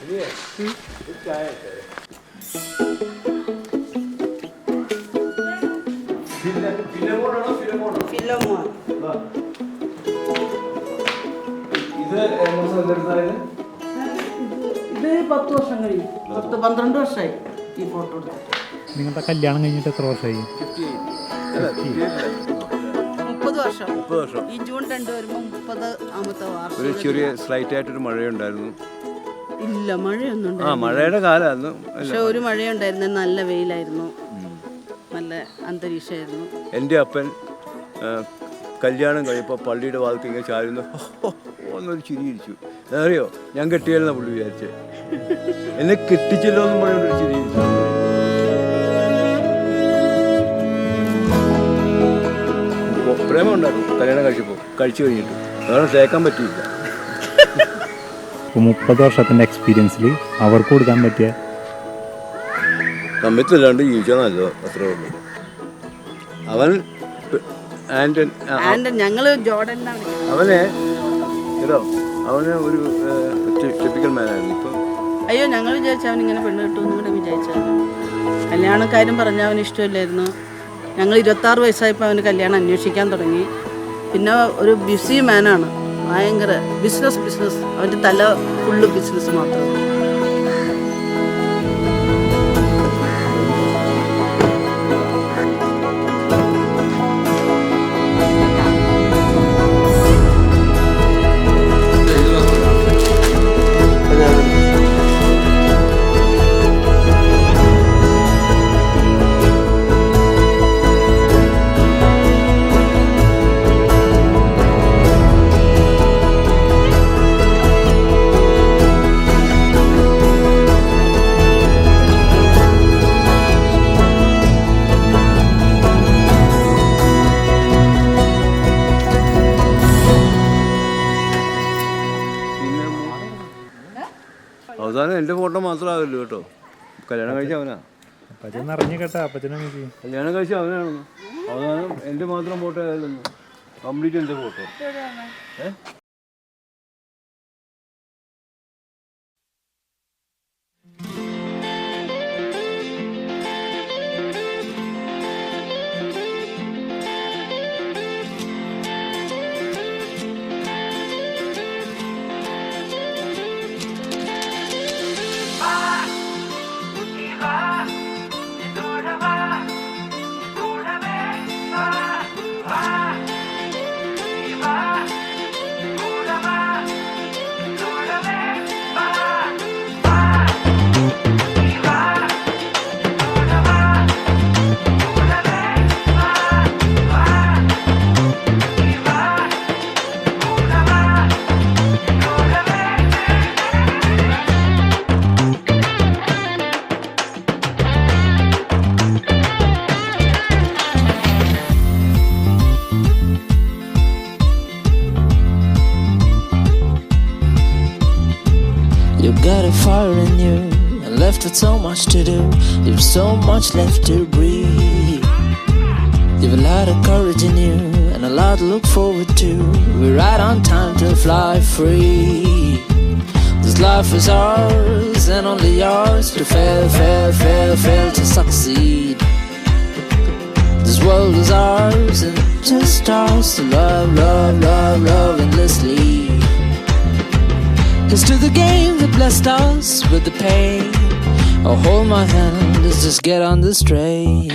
ഇത് 10 വർഷം കഴിഞ്ഞു. 12 വർഷമായി ഈ ഫോട്ടോ എടുത്തിട്ട്. നിങ്ങളുടെ കല്യാണം കഴിഞ്ഞിട്ട് എത്ര വർഷമായി? 30 വർഷം. ഈ ജൂൺ 2 വരുമ്പോൾ 30ാമത്തെ വർഷം. ഒരു ചെറിയ സ്ലൈറ്റ് ആയിട്ടൊരു മഴയുണ്ടായിരുന്നു. ഇല്ല, മഴയൊന്നും മഴയുടെ കാലമായിരുന്നു. പക്ഷെ ഒരു മഴയുണ്ടായിരുന്നു, നല്ല വെയിലായിരുന്നു, നല്ല അന്തരീക്ഷമായിരുന്നു. എൻ്റെ അപ്പൻ കല്യാണം കഴിയുമ്പോൾ പള്ളിയുടെ വാതിൽക്ക് ഇങ്ങനെ ചാരുന്നു എന്നൊരു ചിരിയിരിച്ചു. അറിയോ, ഞാൻ കെട്ടിയാലെന്നാ പുള്ളി വിചാരിച്ചത്. എന്നെ കെട്ടിച്ചല്ലോ എന്നും പറഞ്ഞൊരു ചിരിയിരിച്ചു. പ്രേമം ഉണ്ടായിരുന്നു കല്യാണം കഴിച്ചു കഴിഞ്ഞിട്ട്. വേറെ തേക്കാൻ പറ്റിയില്ല. 30 വർഷത്തിൻ്റെ എക്സ്പീരിയൻസിൽ അവർക്ക് കൊടുക്കാൻ പറ്റിയ കമ്മിത്തല്ലാണ്ട് ജീവിച്ചാൽ നല്ലതോ അത്രേ ഉള്ളൂ. അവൻ ഞങ്ങള് അവനെ ഒരു ടിപ്പിക്കൽ മാനായിരുന്നു. ഇപ്പം അയ്യോ, ഞങ്ങൾ വിചാരിച്ച അവൻ ഇങ്ങനെ പെണ്ണ് കിട്ടുമെന്നും കൂടെ വിചാരിച്ചായിരുന്നു. കല്യാണക്കാരും പറഞ്ഞ അവന് ഇഷ്ടമില്ലായിരുന്നു. ഞങ്ങൾ 26 വയസ്സായപ്പോൾ അവന് കല്യാണം അന്വേഷിക്കാൻ തുടങ്ങി. പിന്നെ ഒരു ബിസി മാനാണ്, ഭയങ്കര ബിസിനസ്. അവൻ്റെ തല ഫുള്ള് ബിസിനസ് മാത്രം. അവസാനം എൻ്റെ ഫോട്ടോ മാത്രമാവില്ല കേട്ടോ. കല്യാണം കഴിച്ച അവനാ. കല്യാണം കഴിച്ച അവനാണെന്ന്. അവസാനം എൻ്റെ മാത്രം ഫോട്ടോ ആയാലൊന്നും, കംപ്ലീറ്റ് എൻ്റെ photo. You got a fire in you and left with so much to do. You've so much left to breathe. You've a lot of courage in you and a lot to look forward to. We're right on time to fly free. This life is ours and only yours to fail to succeed. This world is ours and just ours to love endlessly. Here's to the game that blessed us with the pain. Oh, hold my hand, let's just get on this train.